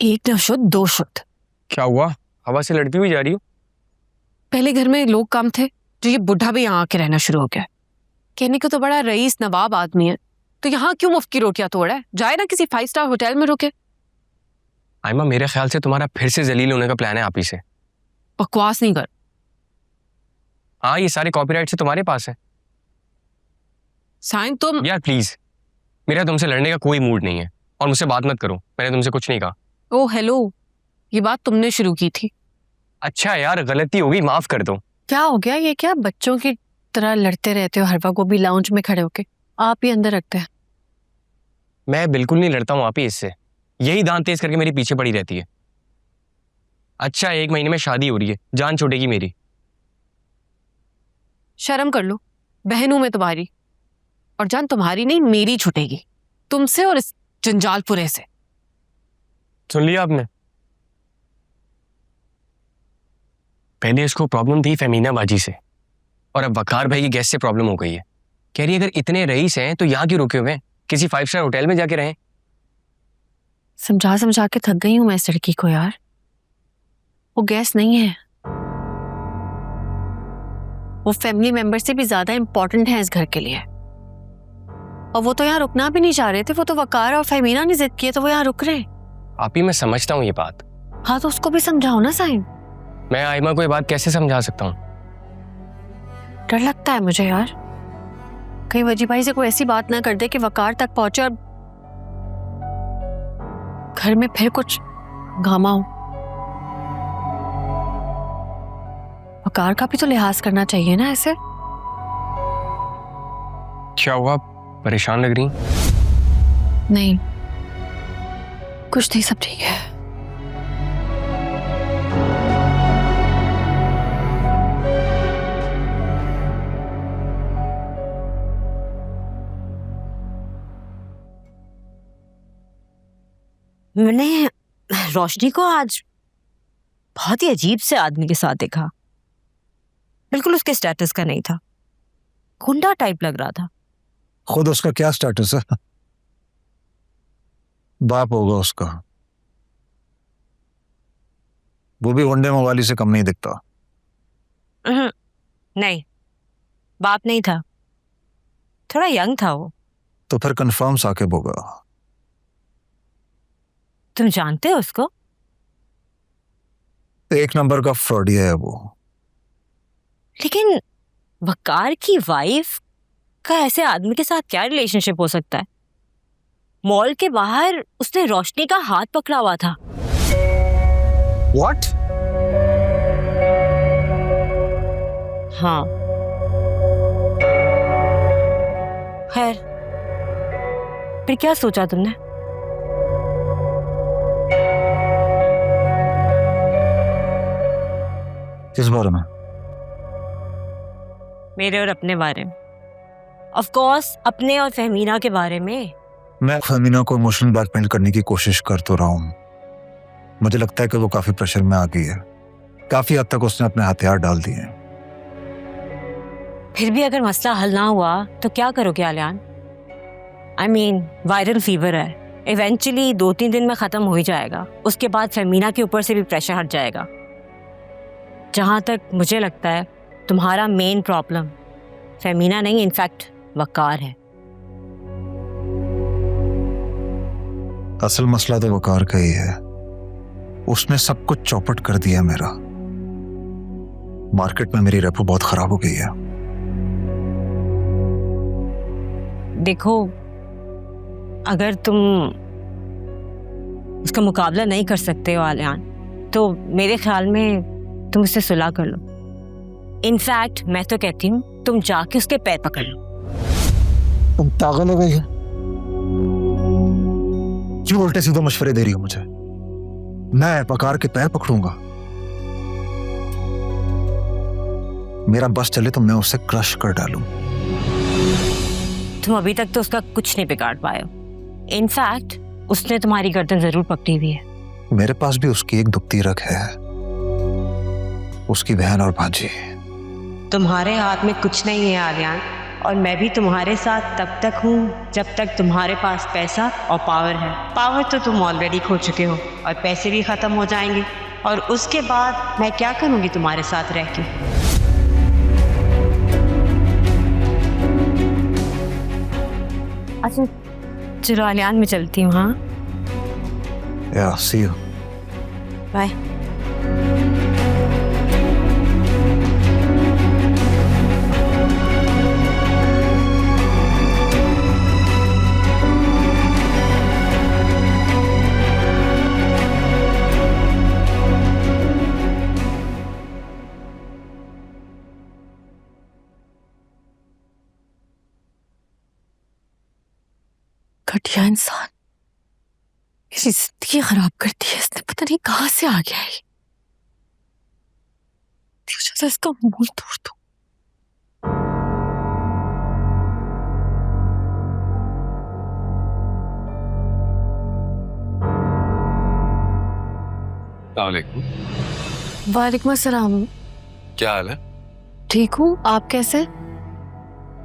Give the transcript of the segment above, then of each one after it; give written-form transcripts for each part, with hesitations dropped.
एक न शुद्ध दो शुद्ध। क्या हुआ? हवा से लड़ती हुई जा रही हो? पहले घर में लोग कम थे, जो ये बुढ़ा भी यहाँ आके रहना शुरू हो गया। कहने को तो बड़ा रईस नवाब आदमी है, तो यहाँ क्यों मुफ्त की रोटियां तोड़ा है? जाए ना किसी 5 स्टार होटल में रुके। आयमा, मेरे ख्याल से तुम्हारा फिर से जलील होने का प्लान है आप ही से। बकवास नहीं कर। हाँ, ये सारे कॉपीराइट से तुम्हारे पास है। साइन तुम यार प्लीज, मेरा तुमसे लड़ने का कोई मूड नहीं है और मुझसे बात मत करो, मैंने तुमसे कुछ नहीं कहा। ओ हेलो, ये बात तुमने शुरू की थी। अच्छा यार, गलती हो गई, माफ कर दो। क्या हो गया? ये क्या बच्चों की तरह लड़ते रहते हो? हर वक्त वो भी लाउंज में खड़े होके, आप ही अंदर रखते हैं। मैं बिल्कुल नहीं लड़ता हूँ आप ही इससे, यही दांत तेज करके मेरे पीछे पड़ी रहती है। अच्छा, 1 महीने में शादी हो रही है, जान छूटेगी मेरी। शर्म कर लो, बहन हूं मैं तुम्हारी, और जान तुम्हारी नहीं मेरी छूटेगी, तुमसे और इस जंजालपुरे से। सुन लिया आपने? पहले इसको प्रॉब्लम थी फेमीना बाजी से, और अब वकार भाई की गैस से प्रॉब्लम हो गई है। कह रही है अगर इतने रईस हैं तो यहाँ क्यों रुके हुए हैं, किसी 5 स्टार होटल में जाके रहें। समझा समझा के थक गई हूं मैं इस लड़की को यार। वो गैस नहीं है, वो फैमिली मेंबर से भी ज्यादा इंपॉर्टेंट है इस घर के लिए। और वो तो यहाँ रुकना भी नहीं चाह रहे थे, वो तो वकार और फेमीना ने जिद किए तो वो यहाँ रुक रहे। आप ही, मैं समझता हूँ ये बात। हाँ तो उसको भी समझाओ ना साइन। मैं आयमा को ये बात कैसे समझा सकता हूँ? डर लगता है मुझे यार, कहीं वजी भाई से कोई ऐसी बात ना कर दे कि वकार तक पहुंचे और घर में फिर कुछ घामा हो। वकार का भी तो लिहाज करना चाहिए ना ऐसे। क्या हुआ, परेशान लग रही? नहीं कुछ नहीं, सब ठीक है। मैंने रोशनी को आज बहुत ही अजीब से आदमी के साथ देखा। बिल्कुल उसके स्टेटस का नहीं था, गुंडा टाइप लग रहा था। खुद उसका क्या स्टेटस है? बाप होगा उसका, वो भी गुंडे मवाली से कम नहीं दिखता। नहीं, बाप नहीं था, थोड़ा यंग था वो। तो फिर कंफर्म साकिब होगा। तुम जानते हो उसको? 1 नंबर का फ्रॉडिया है वो। लेकिन वकार की वाइफ का ऐसे आदमी के साथ क्या रिलेशनशिप हो सकता है? मॉल के बाहर उसने रोशनी का हाथ पकड़ा हुआ था। What? हाँ, खैर फिर क्या सोचा तुमने? किस बारे में? मेरे और अपने बारे में। ऑफ कोर्स अपने और फहमीना के बारे में। मैं फहमीना को इमोशनल ब्लैकमेल करने की कोशिश कर तो रहा हूँ। मुझे लगता है कि वो काफी प्रेशर में आ गई है। काफी हद तक उसने अपने हथियार डाल दिए हैं। फिर भी अगर मसला हल ना हुआ तो क्या करोगे Aliyan? I mean, viral fever है, इवेंचुअली 2-3 दिन में खत्म हो ही जाएगा। उसके बाद फहमीना के ऊपर से भी प्रेशर हट जाएगा। जहां तक मुझे लगता है तुम्हारा मेन प्रॉब्लम फहमीना नहीं, इनफैक्ट वकार है। असल मसला तो वकार का ही है। उसने सब कुछ चौपट कर दिया मेरा। मार्केट में मेरी रेपो बहुत खराब हो गई है। देखो, अगर तुम उसका मुकाबला नहीं कर सकते हो आलियान, तो मेरे ख्याल में तुम उससे सुलह कर लो। इनफैक्ट मैं तो कहती हूँ तुम जाके उसके पैर पकड़ लो। तुम पागल हो गई हो? क्यों उल्टे सीधे मशवरे दे रही हो मुझे? मैं वकार के पैर पकड़ूंगा? मेरा बस चले तो मैं उसे क्रश कर डालूं। तुम अभी तक तो उसका कुछ नहीं बिगाड़ पाए हो। इनफैक्ट उसने तुम्हारी गर्दन जरूर पकड़ी हुई है। मेरे पास भी उसकी एक दुपती रख है, उसकी बहन और भांजी। तुम्हारे हाथ में कुछ नहीं है आलियान, और मैं भी तुम्हारे साथ तब तक हूँ जब तक तुम्हारे पास पैसा और पावर है। पावर तो तुम ऑलरेडी खो चुके हो और पैसे भी ख़त्म हो जाएंगे, और उसके बाद मैं क्या करूँगी तुम्हारे साथ रह के। अच्छा चलो आलियान में चलती हूँ। हाँ या सी यू। बाय। घटिया इंसान, मेरी जिंदगी खराब कर दी है इसने। पता नहीं कहां से आ गया है। सोचा था इसका मुंह तोड़ दूं। अस्सलामुअलैकुम। वालेकुम अस्सलाम। क्या हाल है? ठीक हूँ, आप कैसे?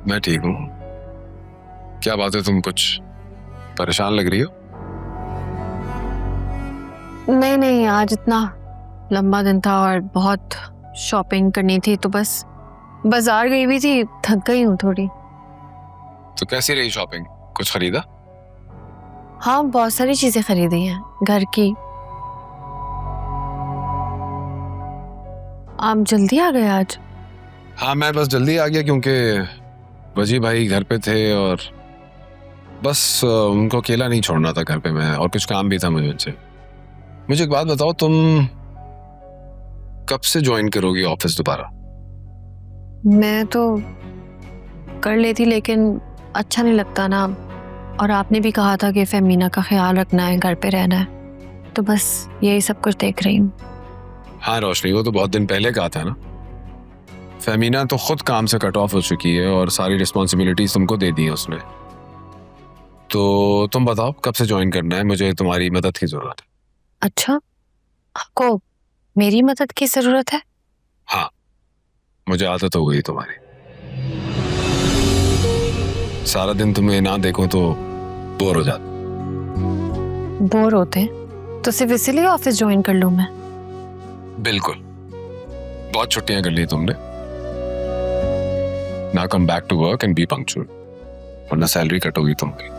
मैं ठीक हूँ। क्या बात है, तुम कुछ परेशान लग रही हो? नहीं नहीं, आज इतना लंबा दिन था और बहुत शॉपिंग करनी थी, तो बस बाजार गई हुई थी, थक गई हूँ थोड़ी। तो कैसी रही शॉपिंग? कुछ खरीदा? हाँ, बहुत सारी चीजें खरीदी हैं घर की। आप जल्दी आ गए आज? हाँ, मैं बस जल्दी आ गया क्योंकि वजी भाई घर पे थे और बस उनको अकेला नहीं छोड़ना था घर पे मैं, और कुछ काम भी था मुझे उनसे। मुझे एक बात बताओ, तुम कब से ज्वाइन करोगी ऑफिस दोबारा? मैं तो कर लेती, लेकिन अच्छा नहीं लगता ना। और आपने भी कहा था कि फेमीना का ख्याल रखना है, घर पे रहना है, तो बस यही सब कुछ देख रही हूँ। हाँ रोशनी, वो तो बहुत दिन पहले कहा था ना। फेमीना तो खुद काम से कट ऑफ हो चुकी है और सारी रिस्पॉन्सिबिलिटीज तुमको दे दी है उसने। तो तुम बताओ कब से ज्वाइन करना है? मुझे तुम्हारी मदद की जरूरत है। अच्छा, आपको मेरी मदद की जरूरत है? हाँ, मुझे आदत हो गई तुम्हारी। सारा दिन तुम्हें ना देखो तो बोर हो जाता। बोर होते हैं तो सिर्फ इसीलिए ऑफिस ज्वाइन कर लूं मैं? बिल्कुल, बहुत छुट्टियां कर ली तुमने। Now come back to work and be punctual, वरना सैलरी कट होगी तुम्हारी।